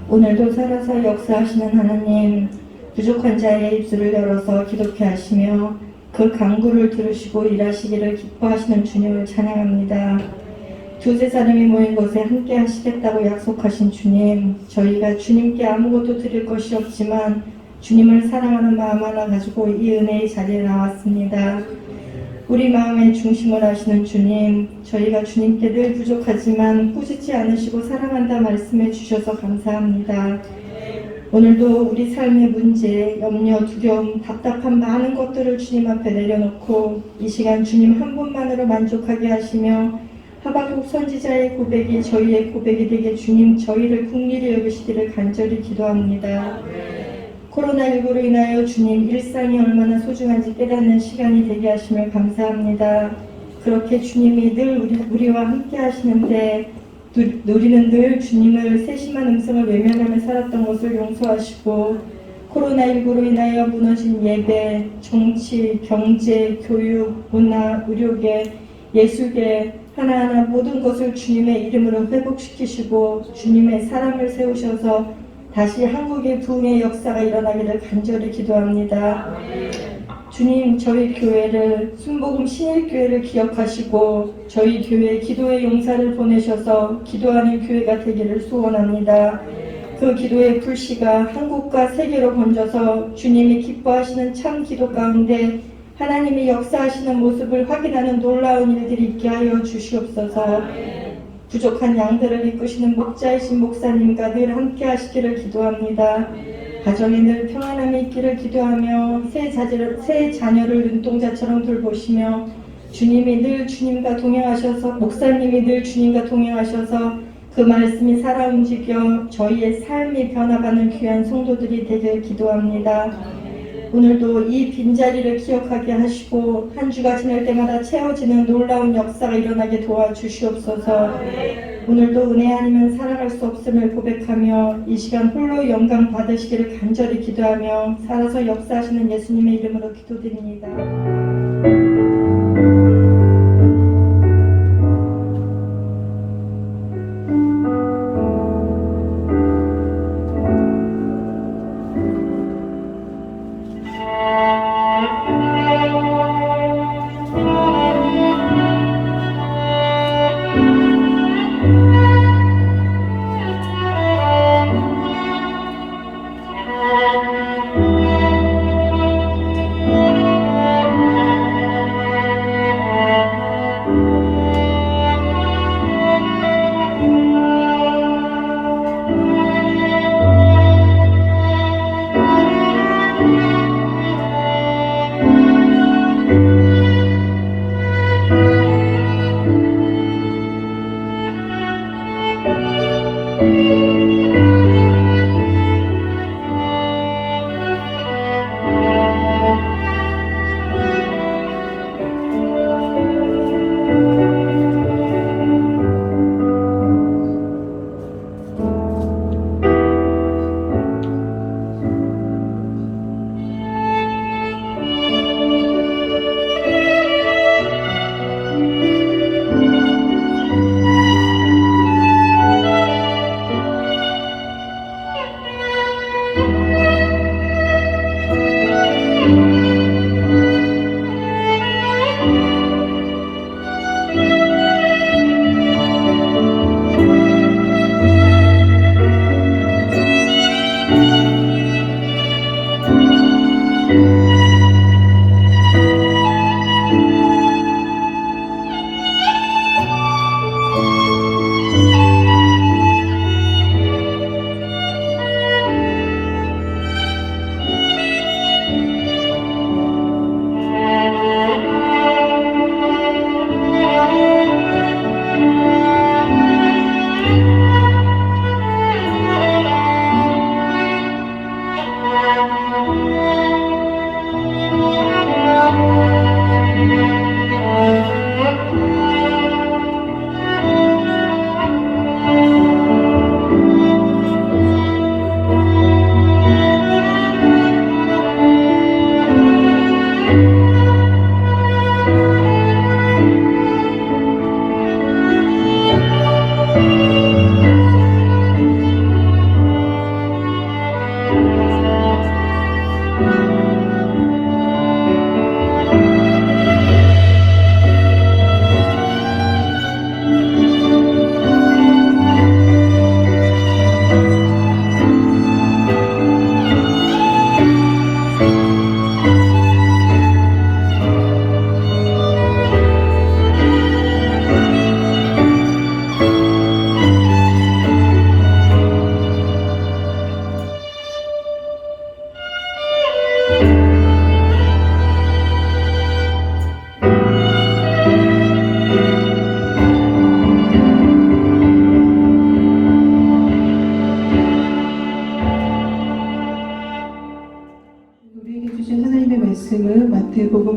오늘도 살아서 역사하시는 하나님, 부족한 자의 입술을 열어서 기독케 하시며 그 간구를 들으시고 일하시기를 기뻐하시는 주님을 찬양합니다. 두세 사람이 모인 곳에 함께 하시겠다고 약속하신 주님, 저희가 주님께 아무것도 드릴 것이 없지만 주님을 사랑하는 마음 하나 가지고 이 은혜의 자리에 나왔습니다. 우리 마음의 중심을 아시는 주님, 저희가 주님께 늘 부족하지만 꾸짖지 않으시고 사랑한다 말씀해 주셔서 감사합니다. 오늘도 우리 삶의 문제, 염려, 두려움, 답답한 많은 것들을 주님 앞에 내려놓고 이 시간 주님 한 분만으로 만족하게 하시며 하박국 선지자의 고백이 저희의 고백이 되게 주님 저희를 긍휼히 여기시기를 간절히 기도합니다. 코로나19로 인하여 주님 일상이 얼마나 소중한지 깨닫는 시간이 되게 하심을 감사합니다. 그렇게 주님이 늘 우리와 함께 하시는데 우리는 늘 주님을 세심한 음성을 외면하며 살았던 것을 용서하시고 코로나19로 인하여 무너진 예배, 정치, 경제, 교육, 문화, 의료계, 예술계 하나하나 모든 것을 주님의 이름으로 회복시키시고 주님의 사람을 세우셔서 다시 한국의 부흥의 역사가 일어나기를 간절히 기도합니다. 주님, 저희 교회를 순복음 신일교회를 기억하시고 저희 교회에 기도의 용사를 보내셔서 기도하는 교회가 되기를 소원합니다. 그 기도의 불씨가 한국과 세계로 번져서 주님이 기뻐하시는 참 기도 가운데 하나님이 역사하시는 모습을 확인하는 놀라운 일들이 있게 하여 주시옵소서. 부족한 양들을 이끄시는 목자이신 목사님과 늘 함께 하시기를 기도합니다. 가정에 늘 평안함이 있기를 기도하며 새 자녀를 눈동자처럼 돌보시며 주님이 늘 주님과 동행하셔서 목사님이 늘 주님과 동행하셔서 그 말씀이 살아 움직여 저희의 삶이 변화가는 귀한 성도들이 되길 기도합니다. 오늘도 이 빈자리를 기억하게 하시고 한 주가 지날 때마다 채워지는 놀라운 역사가 일어나게 도와주시옵소서. 오늘도 은혜 아니면 살아갈 수 없음을 고백하며 이 시간 홀로 영광 받으시기를 간절히 기도하며 살아서 역사하시는 예수님의 이름으로 기도드립니다.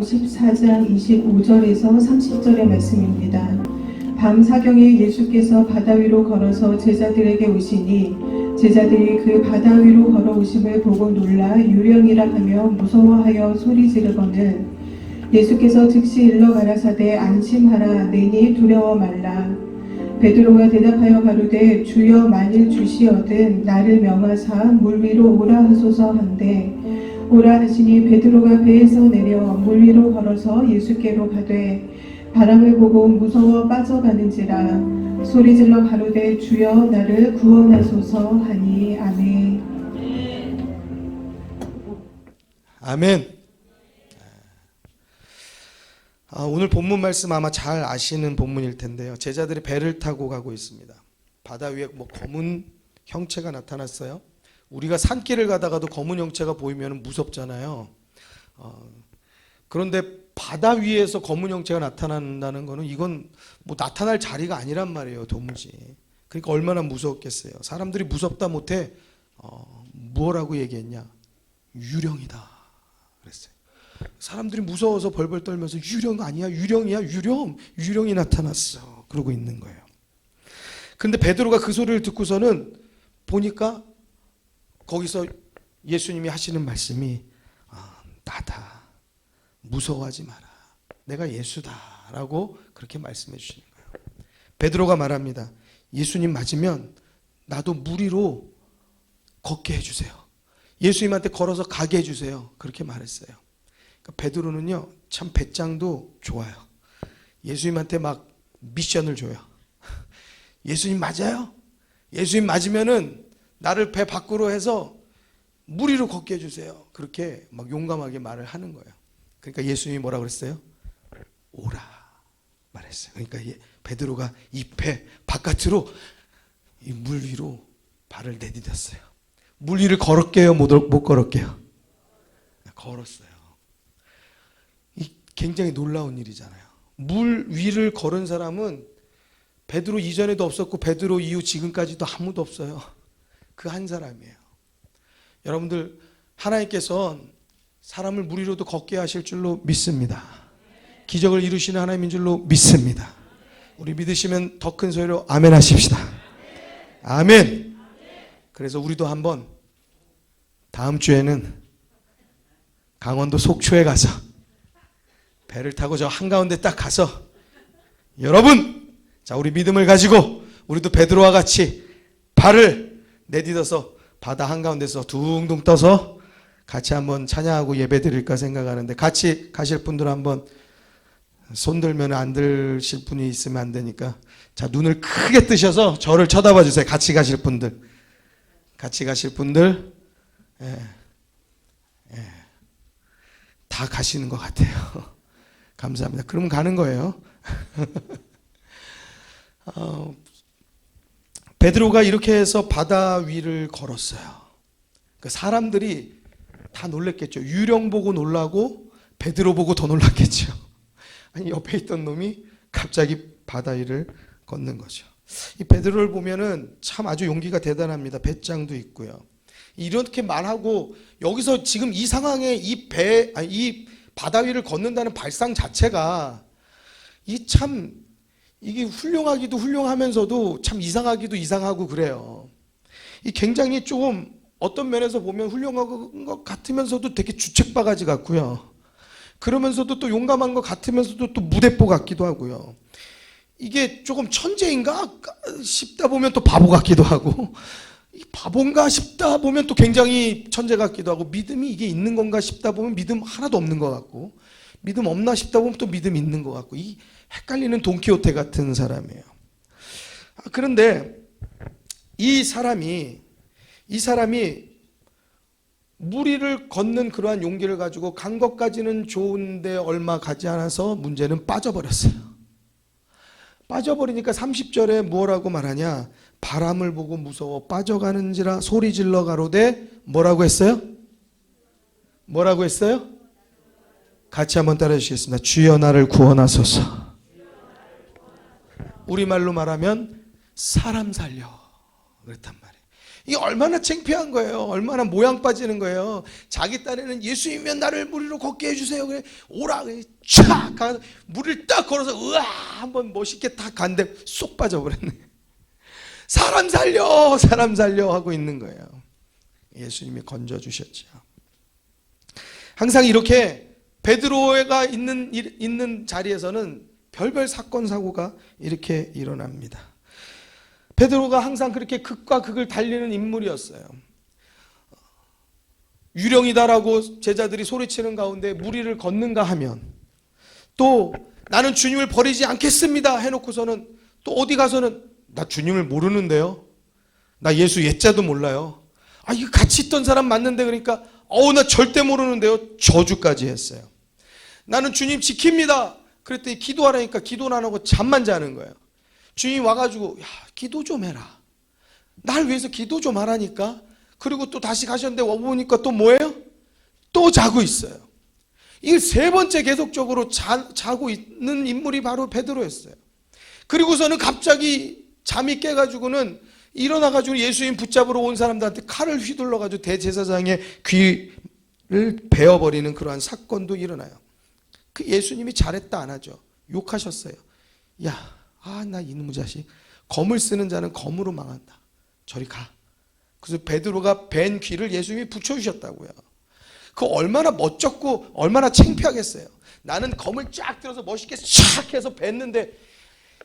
마태복음 14장 25절에서 30절의 말씀입니다. 밤사경에 예수께서 바다 위로 걸어서 제자들에게 오시니 제자들이 그 바다 위로 걸어오심을 보고 놀라 유령이라 하며 무서워하여 소리 지르거늘 예수께서 즉시 일러 가라사대 안심하라 내니 두려워 말라. 베드로가 대답하여 가로되 주여 만일 주시어든 나를 명하사 물 위로 오라 하소서 한데 오라 하시니 베드로가 배에서 내려 물 위로 걸어서 예수께로 가되 바람을 보고 무서워 빠져가는지라 소리질러 가로되 주여 나를 구원하소서 하니 아멘. 아멘. 오늘 본문 말씀 아마 잘 아시는 본문일 텐데요. 제자들이 배를 타고 가고 있습니다. 바다 위에 검은 형체가 나타났어요. 우리가 산길을 가다가도 검은 형체가 보이면 무섭잖아요. 그런데 바다 위에서 검은 형체가 나타난다는 거는 이건 나타날 자리가 아니란 말이에요, 도무지. 그러니까 얼마나 무서웠겠어요. 사람들이 무섭다 못해 뭐라고 얘기했냐? 유령이다 그랬어요. 사람들이 무서워서 벌벌 떨면서 유령 아니야? 유령이야? 유령이 나타났어. 그러고 있는 거예요. 근데 베드로가 그 소리를 듣고서는 보니까 거기서 예수님이 하시는 말씀이 나다. 무서워하지 마라. 내가 예수다라고 그렇게 말씀해 주시는 거예요. 베드로가 말합니다. 예수님 맞으면 나도 물 위로 걷게 해주세요. 예수님한테 걸어서 가게 해주세요. 그렇게 말했어요. 그러니까 베드로는요 참 배짱도 좋아요. 예수님한테 막 미션을 줘요. 예수님 맞아요? 예수님 맞으면은 나를 배 밖으로 해서 물 위로 걷게 해주세요. 그렇게 막 용감하게 말을 하는 거예요. 그러니까 예수님이 뭐라 그랬어요? 오라 말했어요. 그러니까 베드로가 이 배 바깥으로 이 물 위로 발을 내디뎠어요. 물 위를 걸었게요? 못 걸었게요? 걸었어요. 굉장히 놀라운 일이잖아요. 물 위를 걸은 사람은 베드로 이전에도 없었고 베드로 이후 지금까지도 아무도 없어요. 그 한 사람이에요. 여러분들 하나님께서 사람을 물 위로도 걷게 하실 줄로 믿습니다. 기적을 이루시는 하나님인 줄로 믿습니다. 우리 믿으시면 더 큰 소리로 아멘 하십시다. 아멘. 그래서 우리도 한번 다음 주에는 강원도 속초에 가서 배를 타고 저 한가운데 딱 가서 여러분 자 우리 믿음을 가지고 우리도 베드로와 같이 발을 내딛어서 바다 한가운데서 둥둥 떠서 같이 한번 찬양하고 예배드릴까 생각하는데 같이 가실 분들 한번 손 들면 안 들실 분이 있으면 안 되니까 자 눈을 크게 뜨셔서 저를 쳐다봐 주세요. 같이 가실 분들 다 가시는 것 같아요. 감사합니다. 그럼 가는 거예요. 베드로가 이렇게 해서 바다 위를 걸었어요. 그 사람들이 다 놀랬겠죠. 유령 보고 놀라고 베드로 보고 더 놀랐겠죠. 아니 옆에 있던 놈이 갑자기 바다 위를 걷는 거죠. 이 베드로를 보면은 참 아주 용기가 대단합니다. 배짱도 있고요. 이렇게 말하고 여기서 지금 이 상황에 이 바다 위를 걷는다는 발상 자체가 이게 훌륭하기도 훌륭하면서도 참 이상하기도 이상하고 그래요. 이 굉장히 조금 어떤 면에서 보면 훌륭한 것 같으면서도 되게 주책바가지 같고요. 그러면서도 또 용감한 것 같으면서도 또 무대뽀 같기도 하고요. 이게 조금 천재인가 싶다 보면 또 바보 같기도 하고 바본가 싶다 보면 또 굉장히 천재 같기도 하고 믿음이 이게 있는 건가 싶다 보면 믿음 하나도 없는 것 같고 믿음 없나 싶다 보면 또 믿음 있는 것 같고 이 헷갈리는 돈키호테 같은 사람이에요. 그런데 이 사람이 물 위를 걷는 그러한 용기를 가지고 간 것까지는 좋은데 얼마 가지 않아서 문제는 빠져버렸어요. 빠져버리니까 30절에 뭐라고 말하냐? 바람을 보고 무서워 빠져가는지라 소리질러 가로되 뭐라고 했어요? 뭐라고 했어요? 같이 한번 따라해 주시겠습니다. 주여 나를 구원하소서. 우리말로 말하면 사람 살려 그랬단 말이에요. 이게 얼마나 창피한 거예요. 얼마나 모양 빠지는 거예요. 자기 딴에는 예수님이면 나를 무리로 걷게 해주세요. 그래 오라 그래 촥 가서 무리를 딱 걸어서 으아 한번 멋있게 딱 간데 쏙 빠져버렸네. 사람 살려 하고 있는 거예요. 예수님이 건져주셨죠. 항상 이렇게 베드로가 있는 자리에서는 별별 사건 사고가 이렇게 일어납니다. 베드로가 항상 그렇게 극과 극을 달리는 인물이었어요. 유령이다라고 제자들이 소리치는 가운데 무리를 걷는가 하면, 또 나는 주님을 버리지 않겠습니다 해놓고서는 또 어디 가서는 나 주님을 모르는데요, 나 예수 옛자도 몰라요, 아 이거 같이 있던 사람 맞는데, 그러니까 나 절대 모르는데요, 저주까지 했어요. 나는 주님 지킵니다 그랬더니 기도하라니까 기도는 안 하고 잠만 자는 거예요. 주님이 와가지고 야 기도 좀 해라, 날 위해서 기도 좀 하라니까. 그리고 또 다시 가셨는데 와보니까 또 뭐예요? 또 자고 있어요. 이게 세 번째 계속적으로 자고 있는 인물이 바로 베드로였어요. 그리고서는 갑자기 잠이 깨가지고는 일어나가지고 예수님 붙잡으러 온 사람들한테 칼을 휘둘러가지고 대제사장의 귀를 베어버리는 그러한 사건도 일어나요. 그 예수님이 잘했다 안 하죠. 욕하셨어요. 나 이놈의 자식, 검을 쓰는 자는 검으로 망한다, 저리 가. 그래서 베드로가 벤 귀를 예수님이 붙여주셨다고요. 그 얼마나 멋졌고 얼마나 창피하겠어요. 나는 검을 쫙 들어서 멋있게 쫙 해서 뱉는데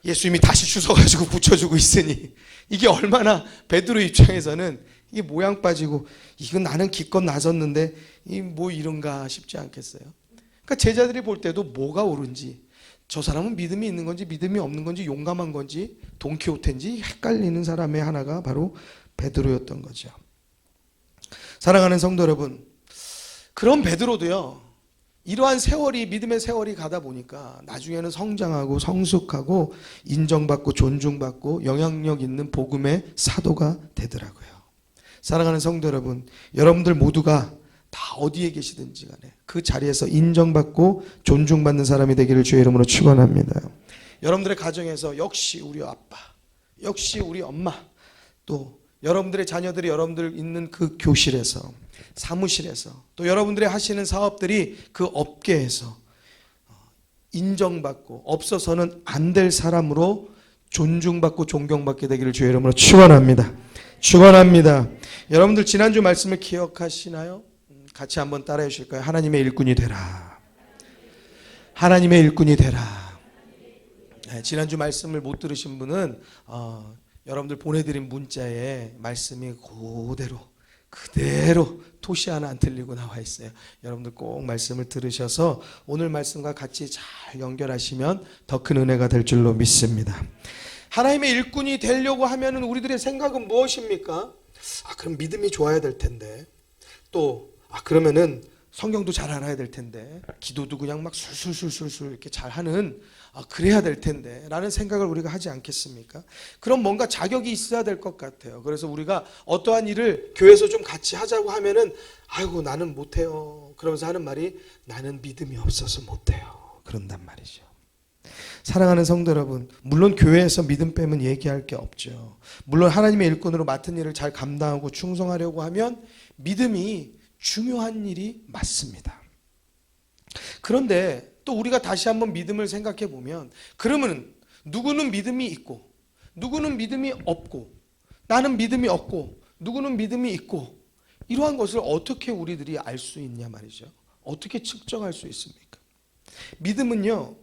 예수님이 다시 주워가지고 붙여주고 있으니 이게 얼마나 베드로 입장에서는 이게 모양 빠지고, 이건 나는 기껏 나섰는데 이 뭐 이런가 싶지 않겠어요. 그러니까 제자들이 볼 때도 뭐가 옳은지, 저 사람은 믿음이 있는 건지 믿음이 없는 건지 용감한 건지 돈키호테인지 헷갈리는 사람의 하나가 바로 베드로였던 거죠. 사랑하는 성도 여러분, 그런 베드로도요, 이러한 세월이, 믿음의 세월이 가다 보니까 나중에는 성장하고 성숙하고 인정받고 존중받고 영향력 있는 복음의 사도가 되더라고요. 사랑하는 성도 여러분, 여러분들 모두가 다 어디에 계시든지 간에 그 자리에서 인정받고 존중받는 사람이 되기를 주의 이름으로 축원합니다. 여러분들의 가정에서 역시 우리 아빠, 역시 우리 엄마, 또 여러분들의 자녀들이 여러분들 있는 그 교실에서, 사무실에서, 또 여러분들이 하시는 사업들이 그 업계에서 인정받고 없어서는 안 될 사람으로 존중받고 존경받게 되기를 주의 이름으로 축원합니다. 축원합니다. 여러분들 지난주 말씀을 기억하시나요? 같이 한번 따라해 주실까요? 하나님의 일꾼이 되라. 하나님의 일꾼이 되라. 지난주 말씀을 못 들으신 분은 여러분들 보내드린 문자에 말씀이 그대로 토시 하나 안 틀리고 나와 있어요. 여러분들 꼭 말씀을 들으셔서 오늘 말씀과 같이 잘 연결하시면 더 큰 은혜가 될 줄로 믿습니다. 하나님의 일꾼이 되려고 하면은 우리들의 생각은 무엇입니까? 그럼 믿음이 좋아야 될 텐데, 또 그러면은 성경도 잘 알아야 될 텐데, 기도도 그냥 막 술술술술 이렇게 잘하는 그래야 될 텐데 라는 생각을 우리가 하지 않겠습니까? 그럼 뭔가 자격이 있어야 될 것 같아요. 그래서 우리가 어떠한 일을 교회에서 좀 같이 하자고 하면은 아이고 나는 못해요 그러면서 하는 말이 나는 믿음이 없어서 못해요 그런단 말이죠. 사랑하는 성도 여러분, 물론 교회에서 믿음 빼면 얘기할 게 없죠. 물론 하나님의 일꾼으로 맡은 일을 잘 감당하고 충성하려고 하면 믿음이 중요한 일이 맞습니다. 그런데 또 우리가 다시 한번 믿음을 생각해 보면, 그러면 누구는 믿음이 있고 누구는 믿음이 없고, 나는 믿음이 없고 누구는 믿음이 있고, 이러한 것을 어떻게 우리들이 알 수 있냐 말이죠. 어떻게 측정할 수 있습니까? 믿음은요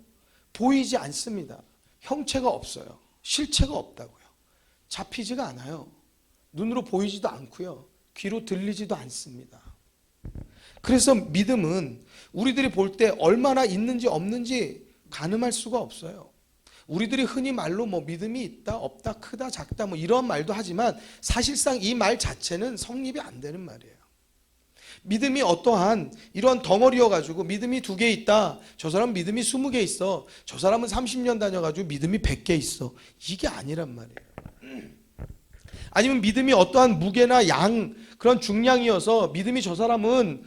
보이지 않습니다. 형체가 없어요. 실체가 없다고요. 잡히지가 않아요. 눈으로 보이지도 않고요, 귀로 들리지도 않습니다. 그래서 믿음은 우리들이 볼 때 얼마나 있는지 없는지 가늠할 수가 없어요. 우리들이 흔히 말로 믿음이 있다, 없다, 크다, 작다 이런 말도 하지만 사실상 이 말 자체는 성립이 안 되는 말이에요. 믿음이 어떠한 이러한 덩어리여가지고 믿음이 2개 있다, 저 사람 믿음이 20개 있어, 저 사람은 30년 다녀가지고 믿음이 100개 있어, 이게 아니란 말이에요. 아니면 믿음이 어떠한 무게나 양, 그런 중량이어서 믿음이 저 사람은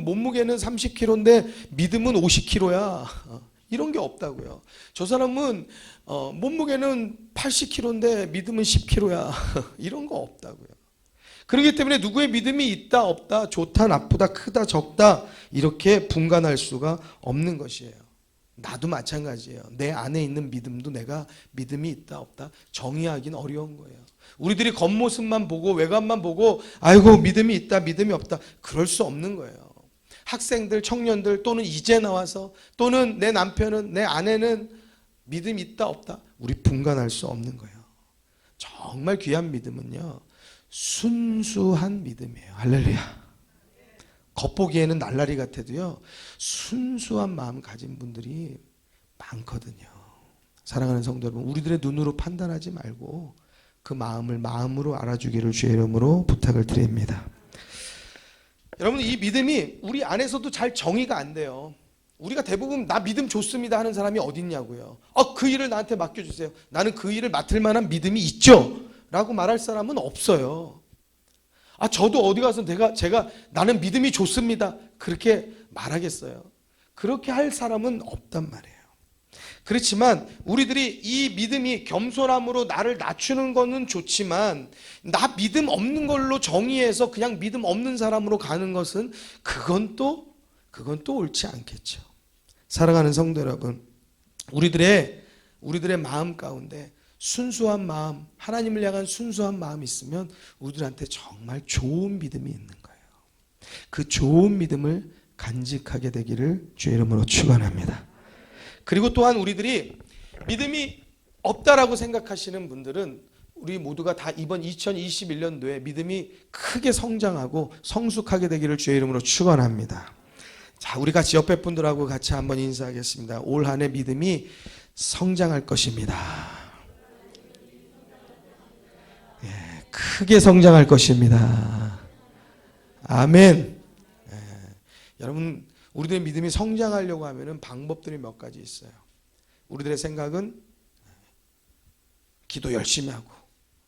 몸무게는 30kg인데 믿음은 50kg야, 이런 게 없다고요. 저 사람은 몸무게는 80kg인데 믿음은 10kg야. 이런 거 없다고요. 그렇기 때문에 누구의 믿음이 있다 없다, 좋다 나쁘다, 크다 적다 이렇게 분간할 수가 없는 것이에요. 나도 마찬가지예요. 내 안에 있는 믿음도 내가 믿음이 있다 없다 정의하기는 어려운 거예요. 우리들이 겉모습만 보고 외관만 보고 아이고 믿음이 있다 믿음이 없다 그럴 수 없는 거예요. 학생들, 청년들 또는 이제 나와서 또는 내 남편은 내 아내는 믿음이 있다 없다 우리 분간할 수 없는 거예요. 정말 귀한 믿음은요 순수한 믿음이에요. 할렐루야. 겉보기에는 날라리 같아도요 순수한 마음 가진 분들이 많거든요. 사랑하는 성도 여러분, 우리들의 눈으로 판단하지 말고 그 마음을 마음으로 알아주기를 주의 이름으로 부탁을 드립니다. 여러분, 이 믿음이 우리 안에서도 잘 정의가 안 돼요. 우리가 대부분 나 믿음 좋습니다 하는 사람이 어딨냐고요. 그 일을 나한테 맡겨주세요. 나는 그 일을 맡을 만한 믿음이 있죠 라고 말할 사람은 없어요. 저도 어디 가서 제가 나는 믿음이 좋습니다 그렇게 말하겠어요? 그렇게 할 사람은 없단 말이에요. 그렇지만 우리들이 이 믿음이 겸손함으로 나를 낮추는 거는 좋지만 나 믿음 없는 걸로 정의해서 그냥 믿음 없는 사람으로 가는 것은 그건 또 옳지 않겠죠. 사랑하는 성도 여러분, 우리들의 마음 가운데 순수한 마음, 하나님을 향한 순수한 마음이 있으면 우리들한테 정말 좋은 믿음이 있는 거예요. 그 좋은 믿음을 간직하게 되기를 주의 이름으로 축원합니다. 그리고 또한 우리들이 믿음이 없다라고 생각하시는 분들은 우리 모두가 다 이번 2021년도에 믿음이 크게 성장하고 성숙하게 되기를 주의 이름으로 축원합니다. 자, 우리 같이 옆에 분들하고 같이 한번 인사하겠습니다. 올 한 해 믿음이 성장할 것입니다. 크게 성장할 것입니다. 아멘. 여러분, 우리들의 믿음이 성장하려고 하면은 방법들이 몇 가지 있어요. 우리들의 생각은 기도 열심히 하고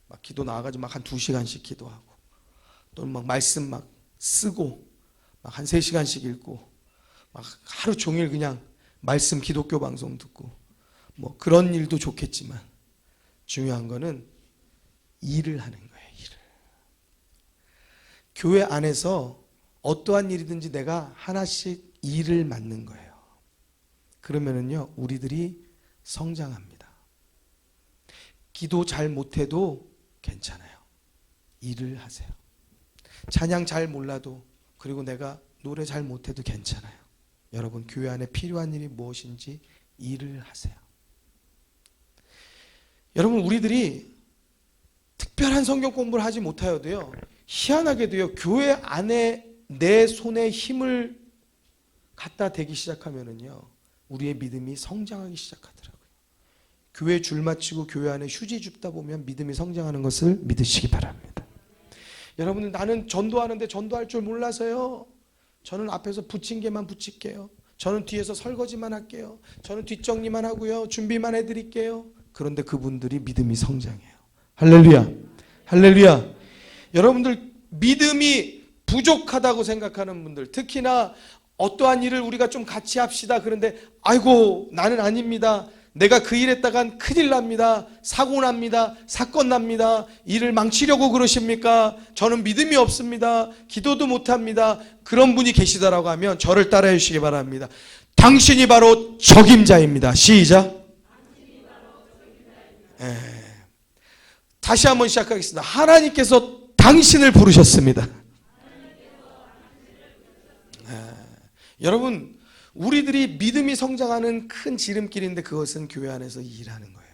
막 기도 나와가지고 막 한 2시간씩 기도하고 또는 막 말씀 막 쓰고 막 한 3시간씩 읽고 막 하루 종일 그냥 말씀 기독교 방송 듣고 뭐 그런 일도 좋겠지만 중요한 거는 일을 하는 거예요. 일을. 교회 안에서 어떠한 일이든지 내가 하나씩 일을 맡는 거예요. 그러면은요 우리들이 성장합니다. 기도 잘 못해도 괜찮아요. 일을 하세요. 찬양 잘 몰라도 그리고 내가 노래 잘 못해도 괜찮아요. 여러분, 교회 안에 필요한 일이 무엇인지 일을 하세요. 여러분, 우리들이 특별한 성경 공부를 하지 못하여도요 희한하게도요 교회 안에 내 손에 힘을 갖다 대기 시작하면은요 우리의 믿음이 성장하기 시작하더라고요. 교회 줄 마치고 교회 안에 휴지 줍다 보면 믿음이 성장하는 것을 믿으시기 바랍니다. 여러분, 나는 전도하는데 전도할 줄 몰라서요. 저는 앞에서 부침개만 부칠게요. 저는 뒤에서 설거지만 할게요. 저는 뒷정리만 하고요. 준비만 해드릴게요. 그런데 그분들이 믿음이 성장해요. 할렐루야. 할렐루야. 여러분들 믿음이 부족하다고 생각하는 분들, 특히나 어떠한 일을 우리가 좀 같이 합시다. 그런데 아이고 나는 아닙니다. 내가 그 일했다간 큰일 납니다. 사고 납니다. 사건 납니다. 일을 망치려고 그러십니까? 저는 믿음이 없습니다. 기도도 못합니다. 그런 분이 계시다라고 하면 저를 따라해 주시기 바랍니다. 당신이 바로 적임자입니다. 시작. 다시 한번 시작하겠습니다. 하나님께서 당신을 부르셨습니다. 여러분, 우리들이 믿음이 성장하는 큰 지름길인데 그것은 교회 안에서 일하는 거예요.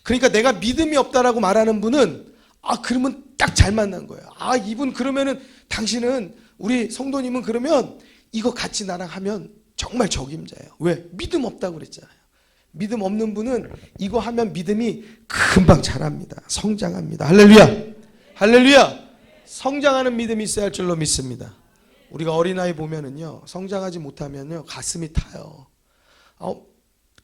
그러니까 내가 믿음이 없다라고 말하는 분은 그러면 딱 잘 만난 거예요. 이분 그러면은 당신은 우리 성도님은 그러면 이거 같이 나랑 하면 정말 적임자예요. 왜? 믿음 없다고 그랬잖아요. 믿음 없는 분은 이거 하면 믿음이 금방 자랍니다. 성장합니다. 할렐루야. 할렐루야. 성장하는 믿음이 있어야 할 줄로 믿습니다. 우리가 어린아이 보면은요 성장하지 못하면요 가슴이 타요.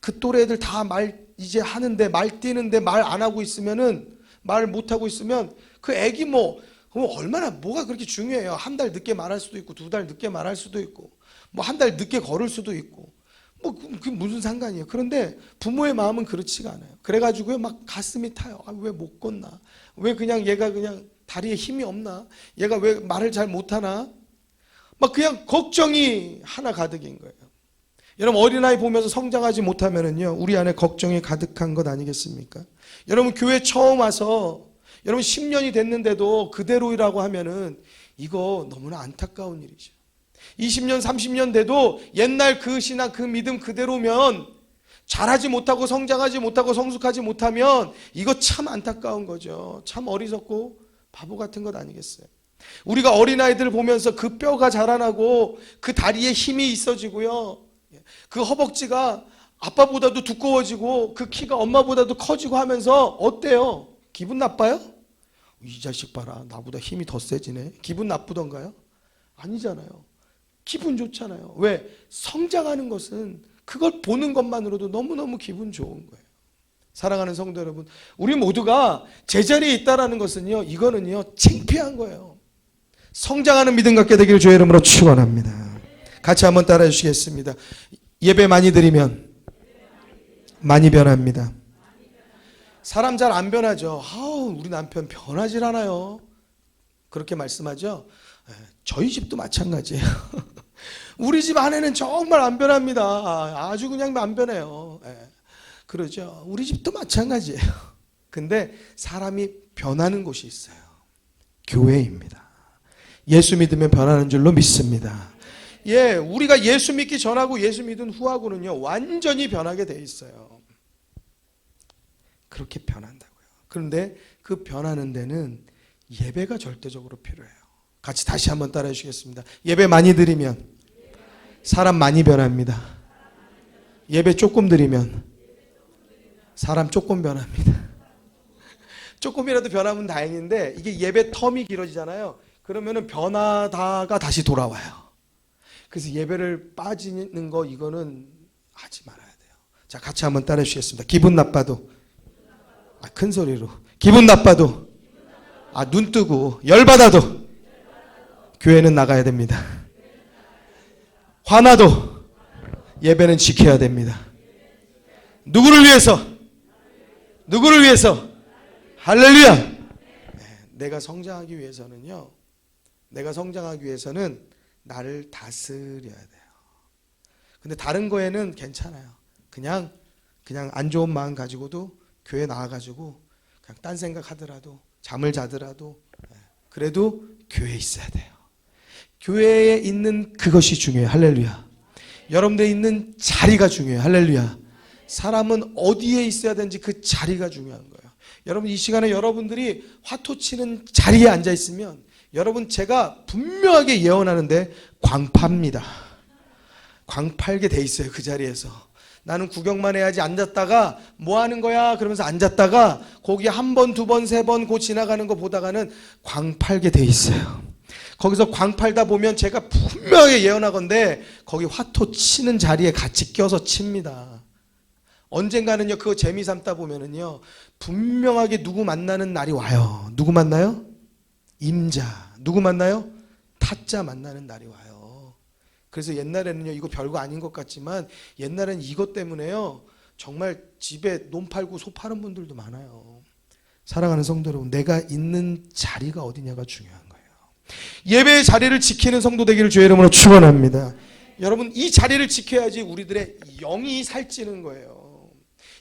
그 또래 애들 다 말 이제 하는데 말 뛰는데 말 안 하고 있으면은 말 못 하고 있으면 그 애기 얼마나 뭐가 그렇게 중요해요. 한 달 늦게 말할 수도 있고 2달 늦게 말할 수도 있고 뭐 한 달 늦게 걸을 수도 있고 뭐 그게 무슨 상관이에요. 그런데 부모의 마음은 그렇지가 않아요. 그래가지고요 막 가슴이 타요. 아, 왜 못 걷나? 왜 그냥 얘가 그냥 다리에 힘이 없나? 얘가 왜 말을 잘 못하나? 막 그냥 걱정이 하나 가득인 거예요. 여러분 어린아이 보면서 성장하지 못하면은요 우리 안에 걱정이 가득한 것 아니겠습니까? 여러분 교회 처음 와서 여러분 10년이 됐는데도 그대로라고 하면은 이거 너무나 안타까운 일이죠. 20년 30년 돼도 옛날 그 신앙 그 믿음 그대로면 잘하지 못하고 성장하지 못하고 성숙하지 못하면 이거 참 안타까운 거죠. 참 어리석고 바보 같은 것 아니겠어요? 우리가 어린아이들 보면서 그 뼈가 자라나고 그 다리에 힘이 있어지고요 그 허벅지가 아빠보다도 두꺼워지고 그 키가 엄마보다도 커지고 하면서 어때요? 기분 나빠요? 이 자식 봐라 나보다 힘이 더 세지네. 기분 나쁘던가요? 아니잖아요. 기분 좋잖아요. 왜? 성장하는 것은 그걸 보는 것만으로도 너무너무 기분 좋은 거예요. 사랑하는 성도 여러분, 우리 모두가 제자리에 있다는 것은요 이거는요 창피한 거예요. 성장하는 믿음 갖게 되기를 주의 이름으로 축원합니다. 같이 한번 따라해 주시겠습니다. 예배 많이 드리면 많이 변합니다. 사람 잘 안 변하죠. 아우 우리 남편 변하질 않아요. 그렇게 말씀하죠. 저희 집도 마찬가지예요. 우리 집 아내는 정말 안 변합니다. 아주 그냥 안 변해요. 그러죠. 우리 집도 마찬가지예요. 근데 사람이 변하는 곳이 있어요. 교회입니다. 예수 믿으면 변하는 줄로 믿습니다. 예, 우리가 예수 믿기 전하고 예수 믿은 후하고는요 완전히 변하게 돼 있어요. 그렇게 변한다고요. 그런데 그 변하는 데는 예배가 절대적으로 필요해요. 같이 다시 한번 따라해 주시겠습니다. 예배 많이 드리면 사람 많이 변합니다. 예배 조금 드리면 사람 조금 변합니다. 조금이라도 변하면 다행인데 이게 예배 텀이 길어지잖아요. 그러면은 변하다가 다시 돌아와요. 그래서 예배를 빠지는 거 이거는 하지 말아야 돼요. 자, 같이 한번 따라해 주시겠습니다. 기분 나빠도 큰 소리로 기분 나빠도 눈 뜨고 열받아도 교회는 나가야 됩니다. 화나도 예배는 지켜야 됩니다. 누구를 위해서? 누구를 위해서? 할렐루야. 내가 성장하기 위해서는요. 내가 성장하기 위해서는 나를 다스려야 돼요. 근데 다른 거에는 괜찮아요. 그냥 안 좋은 마음 가지고도 교회 나와가지고 그냥 딴 생각하더라도 잠을 자더라도 그래도 교회에 있어야 돼요. 교회에 있는 그것이 중요해요. 할렐루야. 여러분들이 있는 자리가 중요해요. 할렐루야. 사람은 어디에 있어야 되는지 그 자리가 중요한 거예요. 여러분 이 시간에 여러분들이 화토 치는 자리에 앉아 있으면 여러분 제가 분명하게 예언하는데 광파입니다. 광팔게 돼 있어요. 그 자리에서. 나는 구경만 해야지 앉았다가 뭐 하는 거야 그러면서 앉았다가 거기 한 번, 두 번, 세 번 고 지나가는 거 보다가는 광팔게 돼 있어요. 거기서 광팔다 보면 제가 분명하게 예언하건대 거기 화토 치는 자리에 같이 껴서 칩니다. 언젠가는요 그거 재미 삼다 보면은요 분명하게 누구 만나는 날이 와요. 누구 만나요? 임자. 누구 만나요? 타짜 만나는 날이 와요. 그래서 옛날에는요 이거 별거 아닌 것 같지만 옛날엔 이것 때문에요 정말 집에 논 팔고 소 파는 분들도 많아요. 사랑하는 성도 여러분, 내가 있는 자리가 어디냐가 중요한 거예요. 예배의 자리를 지키는 성도 되기를 주의 이름으로 축원합니다. 여러분 이 자리를 지켜야지 우리들의 영이 살찌는 거예요.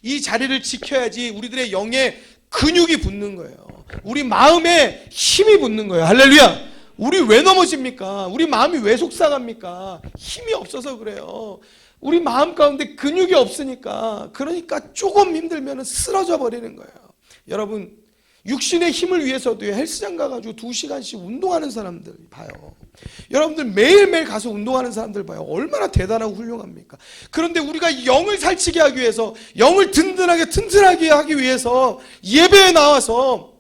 이 자리를 지켜야지 우리들의 영에 근육이 붙는 거예요. 우리 마음에 힘이 붙는 거예요. 할렐루야. 우리 왜 넘어집니까? 우리 마음이 왜 속상합니까? 힘이 없어서 그래요. 우리 마음 가운데 근육이 없으니까. 그러니까 조금 힘들면 쓰러져 버리는 거예요. 여러분 육신의 힘을 위해서도 헬스장 가가지고 2시간씩 운동하는 사람들 봐요. 여러분들 매일매일 가서 운동하는 사람들 봐요. 얼마나 대단하고 훌륭합니까? 그런데 우리가 영을 살찌게 하기 위해서, 영을 든든하게 튼튼하게 하기 위해서 예배에 나와서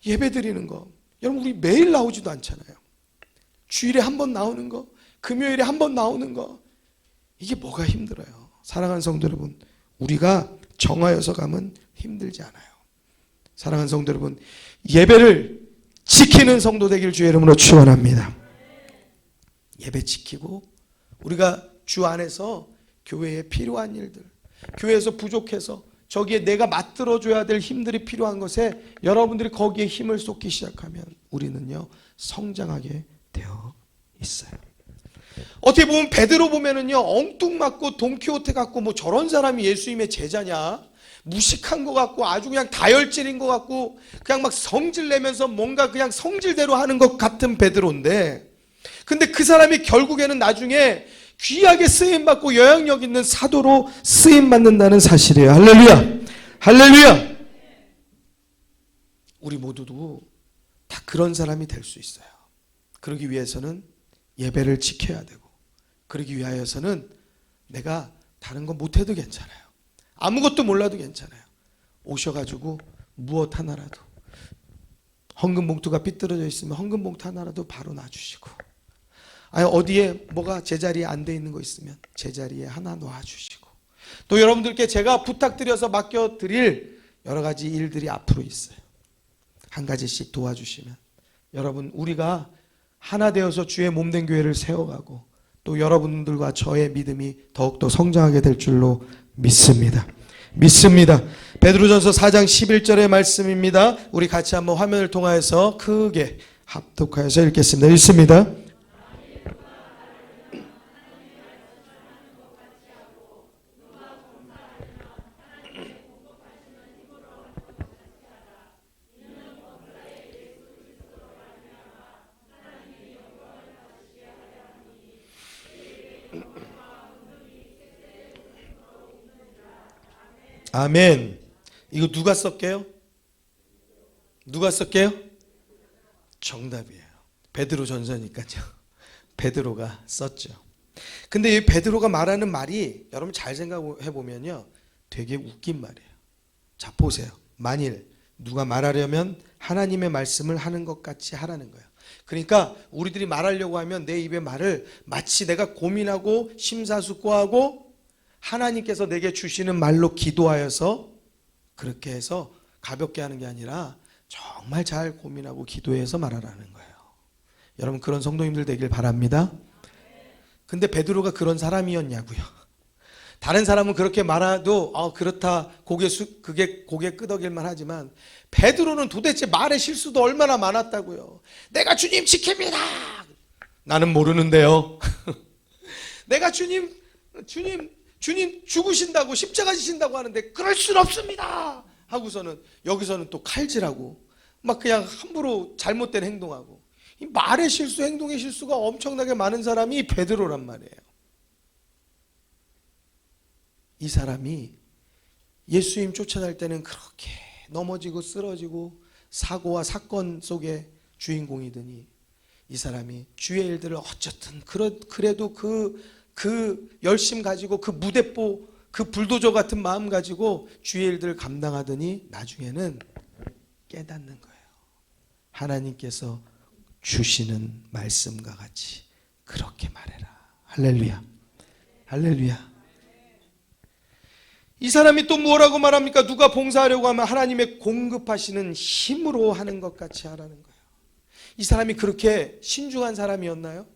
예배 드리는 거, 여러분 우리 매일 나오지도 않잖아요. 주일에 한 번 나오는 거, 금요일에 한 번 나오는 거, 이게 뭐가 힘들어요? 사랑하는 성도 여러분, 우리가 정하여서 가면 힘들지 않아요. 사랑하는 성도 여러분, 예배를 지키는 성도 되기를 주의 이름으로 축원합니다. 예배 지키고 우리가 주 안에서 교회에 필요한 일들, 교회에서 부족해서 저기에 내가 맞들어줘야 될 힘들이 필요한 것에 여러분들이 거기에 힘을 쏟기 시작하면 우리는요 성장하게 되어 있어요. 어떻게 보면 베드로 보면은요 엉뚱맞고 돈키호테 같고 뭐 저런 사람이 예수님의 제자냐, 무식한 것 같고 아주 그냥 다혈질인 것 같고 그냥 막 성질 내면서 뭔가 그냥 성질대로 하는 것 같은 베드로인데, 근데 그 사람이 결국에는 나중에 귀하게 쓰임받고 영향력 있는 사도로 쓰임받는다는 사실이에요. 할렐루야, 할렐루야. 우리 모두도 다 그런 사람이 될 수 있어요. 그러기 위해서는 예배를 지켜야 되고, 그러기 위하여서는 내가 다른 거 못해도 괜찮아요. 아무것도 몰라도 괜찮아요. 오셔가지고 무엇 하나라도, 헌금 봉투가 삐뚤어져 있으면 헌금 봉투 하나라도 바로 놔주시고, 아니 어디에 뭐가 제자리에 안 돼 있는 거 있으면 제자리에 하나 놔주시고, 또 여러분들께 제가 부탁드려서 맡겨드릴 여러 가지 일들이 앞으로 있어요. 한 가지씩 도와주시면 여러분, 우리가 하나 되어서 주의 몸된 교회를 세워가고 또 여러분들과 저의 믿음이 더욱더 성장하게 될 줄로 믿습니다. 베드로전서 4장 11절의 말씀입니다. 우리 같이 한번 화면을 통하여서 크게 합독하여서 읽겠습니다. 읽습니다. 아멘. 이거 누가 썼게요? 누가 썼게요? 정답이에요. 베드로 전서니까요. 베드로가 썼죠. 근데 이 베드로가 말하는 말이 여러분 잘 생각해 보면요 되게 웃긴 말이에요. 자 보세요. 만일 누가 말하려면 하나님의 말씀을 하는 것 같이 하라는 거예요. 그러니까 우리들이 말하려고 하면 내 입의 말을 마치 내가 고민하고 심사숙고하고 하나님께서 내게 주시는 말로 기도하여서 그렇게 해서 가볍게 하는 게 아니라 정말 잘 고민하고 기도해서 말하라는 거예요. 여러분 그런 성도님들 되길 바랍니다. 근데 베드로가 그런 사람이었냐고요. 다른 사람은 그렇게 말해도 그렇다 그게 고개 끄덕일만 하지만 베드로는 도대체 말의 실수도 얼마나 많았다고요. 내가 주님 지킵니다. 나는 모르는데요. 내가 주님 죽으신다고 십자가 지신다고 하는데 그럴 순 없습니다 하고서는 여기서는 또 칼질하고 막 그냥 함부로 잘못된 행동하고, 이 말의 실수, 행동의 실수가 엄청나게 많은 사람이 베드로란 말이에요. 이 사람이 예수님 쫓아갈 때는 그렇게 넘어지고 쓰러지고 사고와 사건 속의 주인공이더니 이 사람이 주의 일들을 어쨌든 그래도 그 열심 가지고 그 무대뽀 그 불도저 같은 마음 가지고 주의 일들을 감당하더니 나중에는 깨닫는 거예요. 하나님께서 주시는 말씀과 같이 그렇게 말해라. 할렐루야, 할렐루야. 이 사람이 또 뭐라고 말합니까? 누가 봉사하려고 하면 하나님의 공급하시는 힘으로 하는 것 같이 하라는 거예요. 이 사람이 그렇게 신중한 사람이었나요?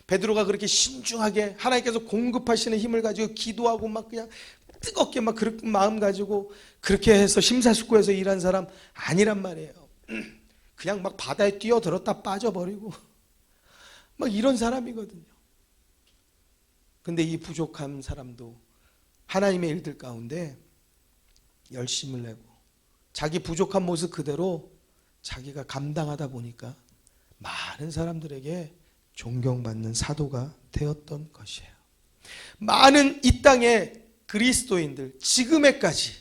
베드로가 그렇게 신중하게 하나님께서 공급하시는 힘을 가지고 기도하고 막 그냥 뜨겁게 막 그런 마음 가지고 그렇게 해서 심사숙고해서 일한 사람 아니란 말이에요. 그냥 막 바다에 뛰어들었다 빠져버리고 막 이런 사람이거든요. 근데 이 부족한 사람도 하나님의 일들 가운데 열심을 내고 자기 부족한 모습 그대로 자기가 감당하다 보니까 많은 사람들에게 존경받는 사도가 되었던 것이에요. 많은 이 땅의 그리스도인들 지금에까지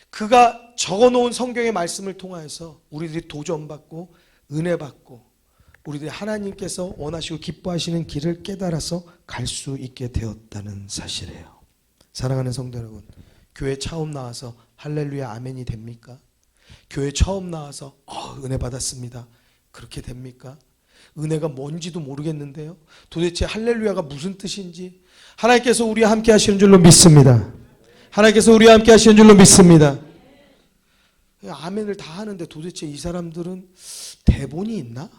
그가 적어놓은 성경의 말씀을 통하여서 우리들이 도전받고 은혜받고 우리들이 하나님께서 원하시고 기뻐하시는 길을 깨달아서 갈 수 있게 되었다는 사실이에요. 사랑하는 성도 여러분, 교회 처음 나와서 할렐루야 아멘이 됩니까? 교회 처음 나와서 은혜 받았습니다 그렇게 됩니까? 은혜가 뭔지도 모르겠는데요. 도대체 할렐루야가 무슨 뜻인지 하나님께서 우리와 함께 하시는 줄로 믿습니다. 하나님께서 우리와 함께 하시는 줄로 믿습니다. 아멘을 다 하는데 도대체 이 사람들은 대본이 있나?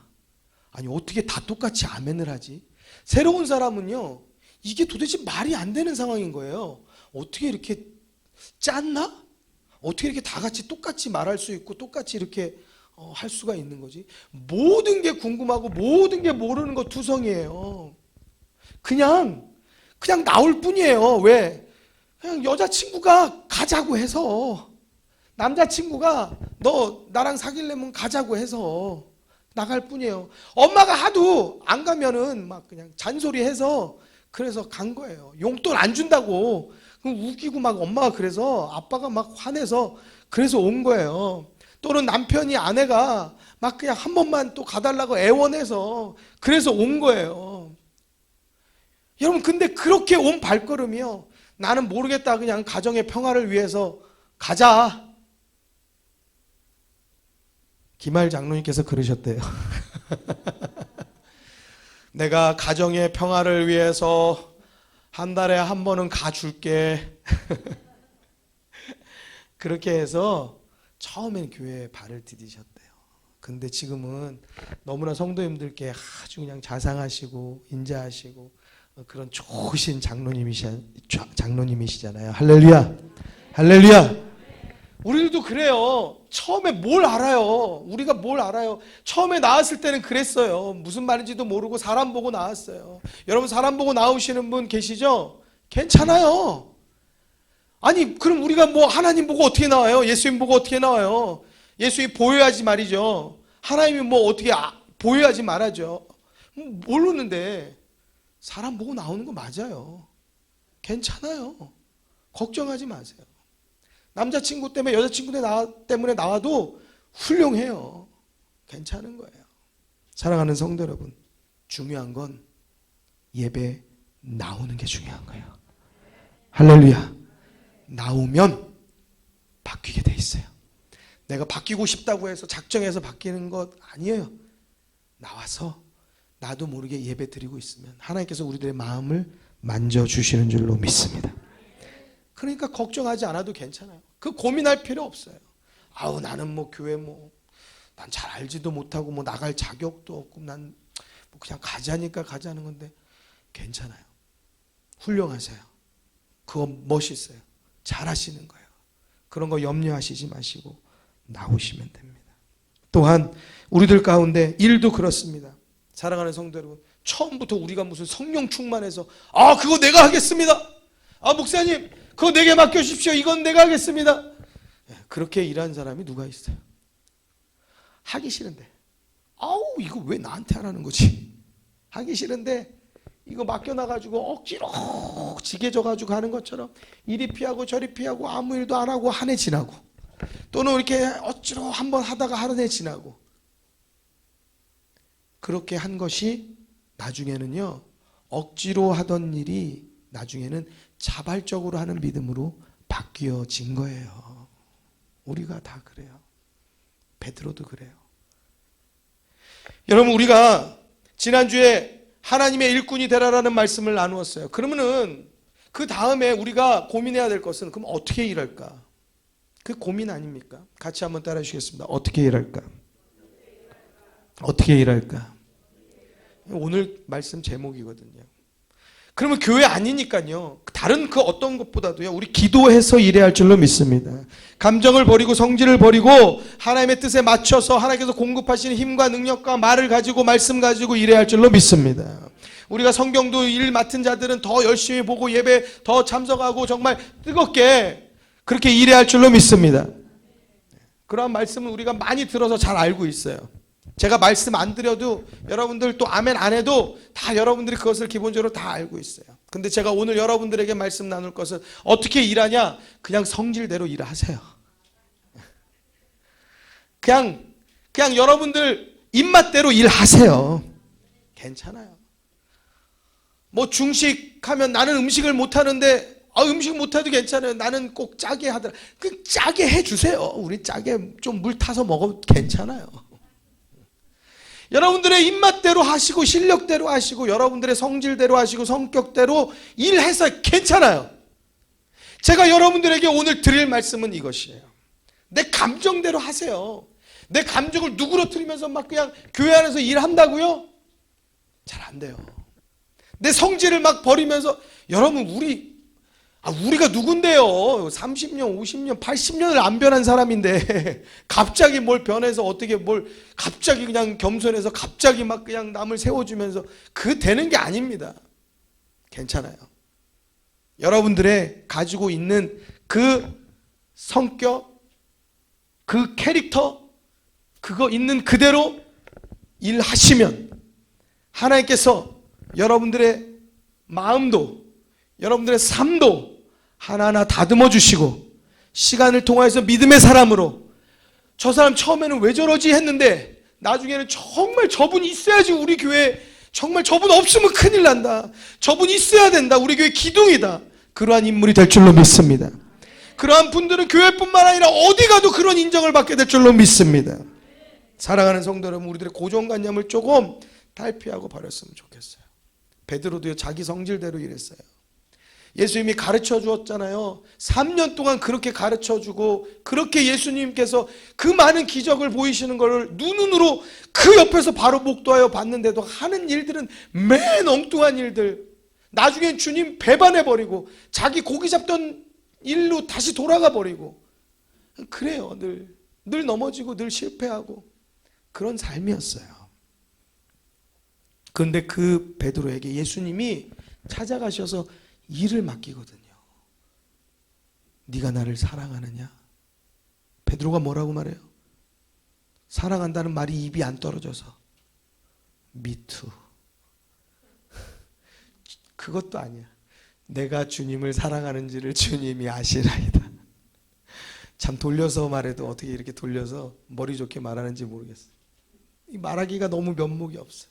아니 어떻게 다 똑같이 아멘을 하지? 새로운 사람은요 이게 도대체 말이 안 되는 상황인 거예요. 어떻게 이렇게 짰나? 어떻게 이렇게 다 같이 똑같이 말할 수 있고 똑같이 이렇게 할 수가 있는 거지? 모든 게 궁금하고 모든 게 모르는 거 투성이에요. 그냥 나올 뿐이에요. 왜? 그냥 여자친구가 가자고 해서, 남자친구가 너 나랑 사귈려면 가자고 해서 나갈 뿐이에요. 엄마가 하도 안 가면은 막 그냥 잔소리해서 그래서 간 거예요. 용돈 안 준다고 우기고 막 엄마가 그래서 아빠가 막 화내서 그래서 온 거예요. 또는 남편이 아내가 막 그냥 한 번만 또 가달라고 애원해서 그래서 온 거예요. 여러분, 근데 그렇게 온 발걸음이요, 나는 모르겠다, 그냥 가정의 평화를 위해서 가자. 김할 장로님께서 그러셨대요. 내가 가정의 평화를 위해서 한 달에 한 번은 가줄게. 그렇게 해서 처음엔 교회에 발을 디디셨대요. 근데 지금은 너무나 성도님들께 아주 그냥 자상하시고 인자하시고 그런 좋으신 장로님이시잖아요. 할렐루야, 할렐루야. 우리도 그래요. 처음에 뭘 알아요? 우리가 뭘 알아요? 처음에 나왔을 때는 그랬어요. 무슨 말인지도 모르고 사람 보고 나왔어요. 여러분, 사람 보고 나오시는 분 계시죠? 괜찮아요. 아니, 그럼 우리가 뭐 하나님 보고 어떻게 나와요? 예수님 보고 어떻게 나와요? 예수님 보여야지 말이죠. 하나님이 뭐 어떻게 보여야지 말하죠. 모르는데 사람 보고 나오는 거 맞아요. 괜찮아요. 걱정하지 마세요. 남자친구 때문에 여자친구 때문에 나와도 훌륭해요. 괜찮은 거예요. 사랑하는 성도 여러분, 중요한 건 예배 나오는 게 중요한 거예요. 할렐루야. 나오면 바뀌게 돼 있어요. 내가 바뀌고 싶다고 해서 작정해서 바뀌는 것 아니에요. 나와서 나도 모르게 예배 드리고 있으면 하나님께서 우리들의 마음을 만져주시는 줄로 믿습니다. 그러니까 걱정하지 않아도 괜찮아요. 그 고민할 필요 없어요. 아우, 나는 뭐 교회 난 잘 알지도 못하고 뭐 나갈 자격도 없고 난 뭐 그냥 가자니까 가자는 건데 괜찮아요. 훌륭하세요. 그거 멋있어요. 잘하시는 거예요. 그런 거 염려하시지 마시고 나오시면 됩니다. 또한 우리들 가운데 일도 그렇습니다. 사랑하는 성도 여러분, 처음부터 우리가 무슨 성령 충만해서 그거 내가 하겠습니다. 목사님 그거 내게 맡겨주십시오. 이건 내가 하겠습니다. 그렇게 일하는 사람이 누가 있어요? 하기 싫은데 이거 왜 나한테 하라는 거지? 하기 싫은데 이거 맡겨놔가지고 억지로 지게져가지고 하는 것처럼 이리 피하고 저리 피하고 아무 일도 안 하고 한 해 지나고, 또는 이렇게 억지로 한번 하다가 한 해 지나고, 그렇게 한 것이 나중에는요, 억지로 하던 일이 나중에는 자발적으로 하는 믿음으로 바뀌어진 거예요. 우리가 다 그래요. 베드로도 그래요. 여러분, 우리가 지난주에 하나님의 일꾼이 되라라는 말씀을 나누었어요. 그러면은 그 다음에 우리가 고민해야 될 것은 그럼 어떻게 일할까? 그 고민 아닙니까? 같이 한번 따라 주시겠습니다. 어떻게 일할까? 어떻게 일할까? 오늘 말씀 제목이거든요. 그러면 교회 아니니까요, 다른 그 어떤 것보다도요, 우리 기도해서 일해야 할 줄로 믿습니다. 감정을 버리고 성질을 버리고 하나님의 뜻에 맞춰서 하나님께서 공급하시는 힘과 능력과 말을 가지고 말씀 가지고 일해야 할 줄로 믿습니다. 우리가 성경도 일 맡은 자들은 더 열심히 보고 예배 더 참석하고 정말 뜨겁게 그렇게 일해야 할 줄로 믿습니다. 그러한 말씀을 우리가 많이 들어서 잘 알고 있어요. 제가 말씀 안 드려도 여러분들 또 아멘 안 해도 다 여러분들이 그것을 기본적으로 다 알고 있어요. 근데 제가 오늘 여러분들에게 말씀 나눌 것은 어떻게 일하냐? 그냥 성질대로 일하세요. 그냥 여러분들 입맛대로 일하세요. 괜찮아요. 뭐 중식하면 나는 음식을 못하는데 음식 못해도 괜찮아요. 나는 꼭 짜게 하더라. 그 짜게 해주세요. 우리 짜게 좀 물 타서 먹어도 괜찮아요. 여러분들의 입맛대로 하시고 실력대로 하시고 여러분들의 성질대로 하시고 성격대로 일해서 괜찮아요. 제가 여러분들에게 오늘 드릴 말씀은 이것이에요. 내 감정대로 하세요. 내 감정을 누구로 틀리면서 막 그냥 교회 안에서 일한다고요? 잘 안 돼요. 내 성질을 막 버리면서, 여러분 우리가 누군데요? 30년, 50년, 80년을 안 변한 사람인데 갑자기 뭘 변해서 어떻게 뭘 갑자기 그냥 겸손해서 갑자기 막 그냥 남을 세워주면서 그 되는 게 아닙니다. 괜찮아요. 여러분들의 가지고 있는 그 성격, 그 캐릭터, 그거 있는 그대로 일하시면 하나님께서 여러분들의 마음도 여러분들의 삶도 하나하나 다듬어 주시고, 시간을 통해서 믿음의 사람으로, 저 사람 처음에는 왜 저러지 했는데 나중에는 정말 저분이 있어야지 우리 교회, 정말 저분 없으면 큰일 난다, 저분 있어야 된다, 우리 교회 기둥이다, 그러한 인물이 될 줄로 믿습니다. 그러한 분들은 교회뿐만 아니라 어디 가도 그런 인정을 받게 될 줄로 믿습니다. 사랑하는 성도 여러분, 우리들의 고정관념을 조금 탈피하고 버렸으면 좋겠어요. 베드로도 자기 성질대로 일했어요. 예수님이 가르쳐 주었잖아요. 3년 동안 그렇게 가르쳐 주고, 그렇게 예수님께서 그 많은 기적을 보이시는 것을 눈으로 그 옆에서 바로 목도하여 봤는데도 하는 일들은 맨 엉뚱한 일들, 나중엔 주님 배반해버리고 자기 고기 잡던 일로 다시 돌아가 버리고, 그래요. 늘 넘어지고 늘 실패하고 그런 삶이었어요. 그런데 그 베드로에게 예수님이 찾아가셔서 일을 맡기거든요. 네가 나를 사랑하느냐? 베드로가 뭐라고 말해요? 사랑한다는 말이 입이 안 떨어져서 Me too. 그것도 아니야. 내가 주님을 사랑하는지를 주님이 아시나이다. 참 돌려서 말해도 어떻게 이렇게 돌려서 머리 좋게 말하는지 모르겠어요. 이 말하기가 너무 면목이 없어요.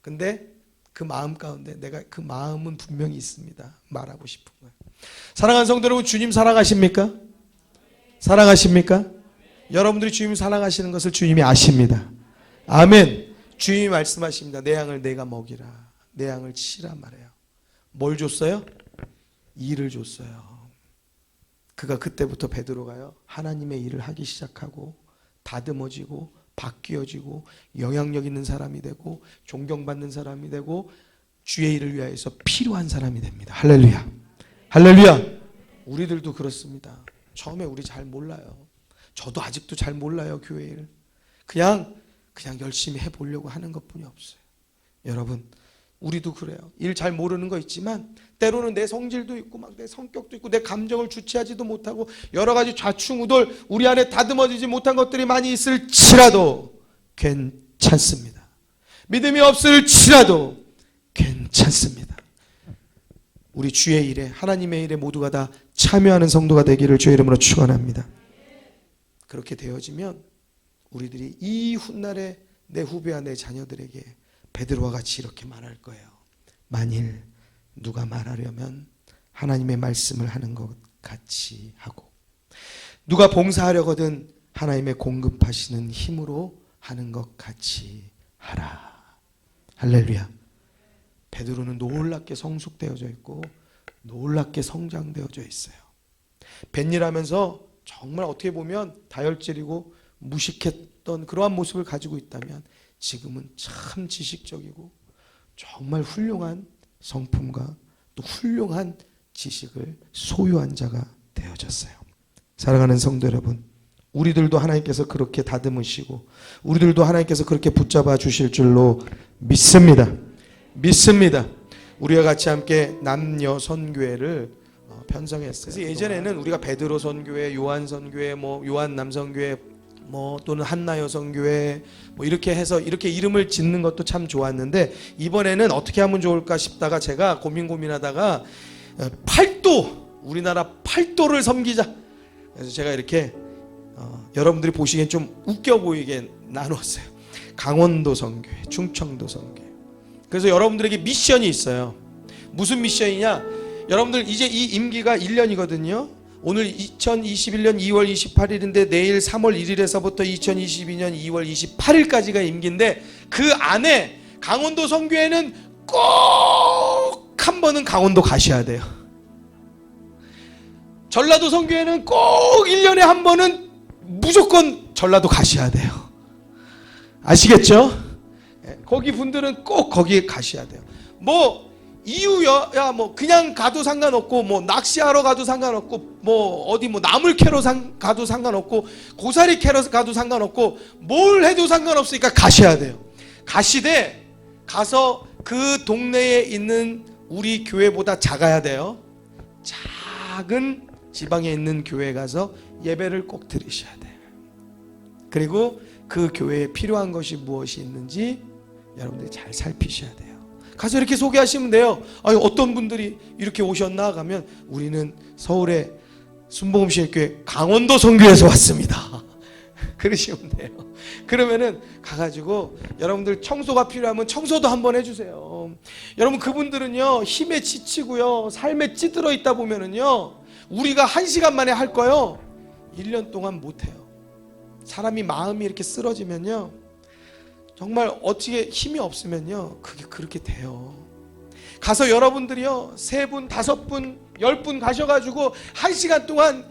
근데 그 마음 가운데 내가 그 마음은 분명히 있습니다. 말하고 싶은 거예요. 사랑하는 성도 여러분, 주님 사랑하십니까? 사랑하십니까? 여러분들이 주님 사랑하시는 것을 주님이 아십니다. 아멘. 주님이 말씀하십니다. 내 양을 내가 먹이라, 내 양을 치라 말해요. 뭘 줬어요? 일을 줬어요. 그가 그때부터 베드로가요, 하나님의 일을 하기 시작하고 다듬어지고 바뀌어지고 영향력 있는 사람이 되고 존경받는 사람이 되고 주의 일을 위하여서 필요한 사람이 됩니다. 할렐루야. 할렐루야. 우리들도 그렇습니다. 처음에 우리 잘 몰라요. 저도 아직도 잘 몰라요. 교회 일 그냥 열심히 해보려고 하는 것뿐이 없어요. 여러분, 우리도 그래요. 일 잘 모르는 거 있지만 때로는 내 성질도 있고 막 내 성격도 있고 내 감정을 주체하지도 못하고 여러 가지 좌충우돌 우리 안에 다듬어지지 못한 것들이 많이 있을지라도 괜찮습니다. 믿음이 없을지라도 괜찮습니다. 우리 주의 일에, 하나님의 일에 모두가 다 참여하는 성도가 되기를 주의 이름으로 축원합니다. 그렇게 되어지면 우리들이 이 훗날에 내 후배와 내 자녀들에게 베드로와 같이 이렇게 말할 거예요. 만일 누가 말하려면 하나님의 말씀을 하는 것 같이 하고, 누가 봉사하려거든 하나님의 공급하시는 힘으로 하는 것 같이 하라. 할렐루야. 베드로는 놀랍게 성숙되어져 있고 놀랍게 성장되어져 있어요. 뱃일하면서 정말 어떻게 보면 다혈질이고 무식했던 그러한 모습을 가지고 있다면 지금은 참 지식적이고 정말 훌륭한 성품과 또 훌륭한 지식을 소유한 자가 되어졌어요. 사랑하는 성도 여러분, 우리들도 하나님께서 그렇게 다듬으시고 우리들도 하나님께서 그렇게 붙잡아 주실 줄로 믿습니다. 믿습니다. 우리와 같이 함께 남녀 선교회를 편성했어요. 그래서 예전에는 우리가 베드로 선교회, 요한 선교회, 요한 남선교회, 또는 한나 여성교회 이렇게 해서 이렇게 이름을 짓는 것도 참 좋았는데, 이번에는 어떻게 하면 좋을까 싶다가 제가 고민하다가 우리나라 팔도를 섬기자. 그래서 제가 이렇게 여러분들이 보시기엔 좀 웃겨 보이게 나누었어요. 강원도 선교회, 충청도 선교회. 그래서 여러분들에게 미션이 있어요. 무슨 미션이냐? 여러분들 이제 이 임기가 1년이거든요. 오늘 2021년 2월 28일인데 내일 3월 1일에서부터 2022년 2월 28일까지가 임기인데, 그 안에 강원도 선교회는 꼭 한 번은 강원도 가셔야 돼요. 전라도 선교회는 꼭 1년에 한 번은 무조건 전라도 가셔야 돼요. 아시겠죠? 거기 분들은 꼭 거기에 가셔야 돼요. 이유야 뭐 그냥 가도 상관없고 뭐 낚시하러 가도 상관없고 뭐 어디 뭐 나물 캐러 가도 상관없고 고사리 캐러 가도 상관없고 뭘 해도 상관없으니까 가셔야 돼요. 가시되 가서 그 동네에 있는 우리 교회보다 작아야 돼요. 작은 지방에 있는 교회에 가서 예배를 꼭 드리셔야 돼요. 그리고 그 교회에 필요한 것이 무엇이 있는지 여러분들이 잘 살피셔야 돼요. 가서 이렇게 소개하시면 돼요. 아니, 어떤 분들이 이렇게 오셨나 하면 우리는 서울의 순복음시교회 강원도 선교에서 왔습니다. 그러시면 돼요. 그러면은 가가지고 여러분들 청소가 필요하면 청소도 한번 해주세요. 여러분 그분들은요 힘에 지치고요 삶에 찌들어 있다 보면은요 우리가 1시간 만에 할 거요 1년 동안 못해요. 사람이 마음이 이렇게 쓰러지면요 정말 어떻게 힘이 없으면요 그게 그렇게 돼요. 가서 여러분들이요 3분, 5분, 10분 가셔가지고 1시간 동안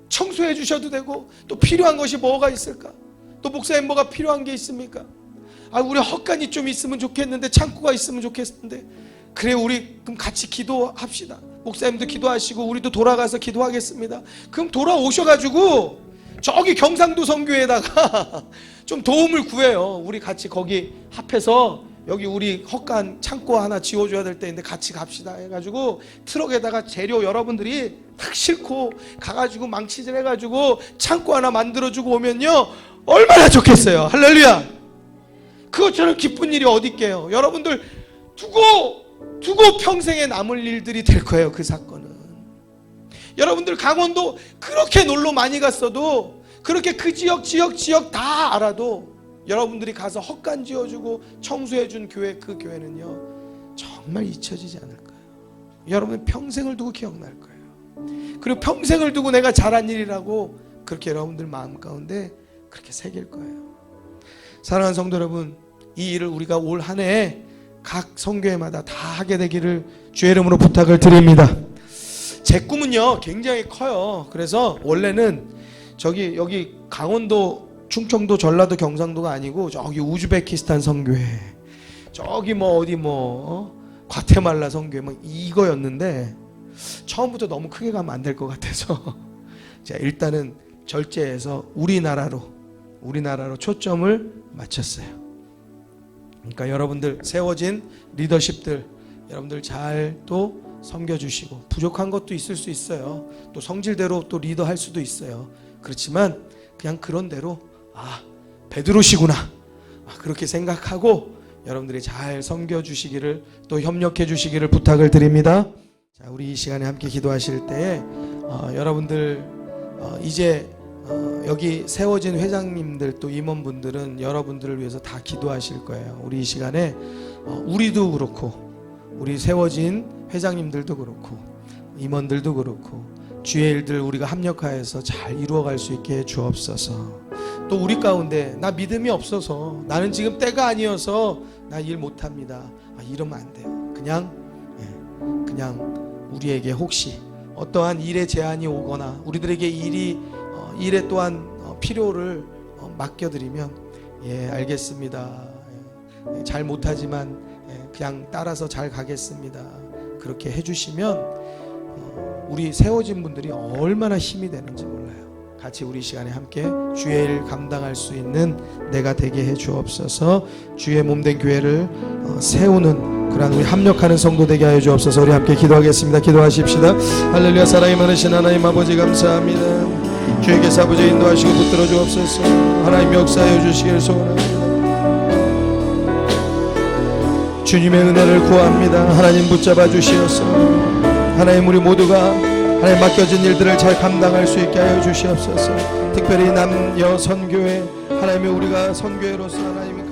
청소해 주셔도 되고 또 필요한 것이 뭐가 있을까? 또 목사님 뭐가 필요한 게 있습니까? 아 우리 헛간이 좀 있으면 좋겠는데 창고가 있으면 좋겠는데 그래 우리 그럼 같이 기도합시다. 목사님도 기도하시고 우리도 돌아가서 기도하겠습니다. 그럼 돌아오셔가지고 저기 경상도 선교에다가 좀 도움을 구해요. 우리 같이 거기 합해서 여기 우리 헛간 창고 하나 지어줘야 될 때인데 같이 갑시다 해가지고 트럭에다가 재료 여러분들이 탁 싣고 가가지고 망치질 해가지고 창고 하나 만들어주고 오면요 얼마나 좋겠어요. 할렐루야. 그것처럼 기쁜 일이 어디 있게요. 여러분들 두고 평생에 남을 일들이 될 거예요. 그 사건은 여러분들 강원도 그렇게 놀러 많이 갔어도 그렇게 그 지역 다 알아도 여러분들이 가서 헛간 지어주고 청소해준 교회 그 교회는요 정말 잊혀지지 않을 거예요. 여러분 평생을 두고 기억날 거예요. 그리고 평생을 두고 내가 잘한 일이라고 그렇게 여러분들 마음 가운데 그렇게 새길 거예요. 사랑하는 성도 여러분, 이 일을 우리가 올 한 해 각 성교회마다 다 하게 되기를 주의 이름으로 부탁을 드립니다. 제 꿈은요 굉장히 커요. 그래서 원래는 여기 강원도, 충청도, 전라도, 경상도가 아니고 저기 우즈베키스탄 선교회, 저기 뭐 어디 과테말라 선교회 뭐 이거였는데 처음부터 너무 크게 가면 안 될 것 같아서 자 일단은 절제해서 우리나라로 초점을 맞췄어요. 그러니까 여러분들 세워진 리더십들 여러분들 잘 또 섬겨주시고 부족한 것도 있을 수 있어요. 또 성질대로 또 리더할 수도 있어요. 그렇지만 그냥 그런 대로 베드로시구나 그렇게 생각하고 여러분들이 잘 섬겨주시기를 또 협력해 주시기를 부탁을 드립니다. 자, 우리 이 시간에 함께 기도하실 때에 여러분들 이제 여기 세워진 회장님들 또 임원분들은 여러분들을 위해서 다 기도하실 거예요. 우리 이 시간에 우리도 그렇고 우리 세워진 회장님들도 그렇고 임원들도 그렇고 주의 일들 우리가 합력하여서 잘 이루어갈 수 있게 해 주옵소서. 또 우리 가운데 나 믿음이 없어서 나는 지금 때가 아니어서 나 일 못합니다 이러면 안 돼요. 그냥 우리에게 혹시 어떠한 일의 제한이 오거나 우리들에게 일에 또한 필요를 맡겨드리면 알겠습니다. 잘 못하지만 그냥 따라서 잘 가겠습니다. 그렇게 해주시면 우리 세워진 분들이 얼마나 힘이 되는지 몰라요. 같이 우리 시간에 함께 주의 일 감당할 수 있는 내가 되게 해 주옵소서. 주의 몸된 교회를 세우는 그러한 우리 합력하는 성도 되게 하여 주옵소서. 우리 함께 기도하겠습니다. 기도하십시다. 할렐루야. 사랑이 많으신 하나님 아버지 감사합니다. 주에게서 아버지 인도하시고 붙들어 주옵소서. 하나님 역사하여 주시길 소원합니다. 주님의 은혜를 구합니다. 하나님 붙잡아 주시옵소서. 하나님 우리 모두가 하나님 맡겨진 일들을 잘 감당할 수 있게 하여 주시옵소서. 특별히 남여 선교회 하나님의 우리가 선교회로서 하나님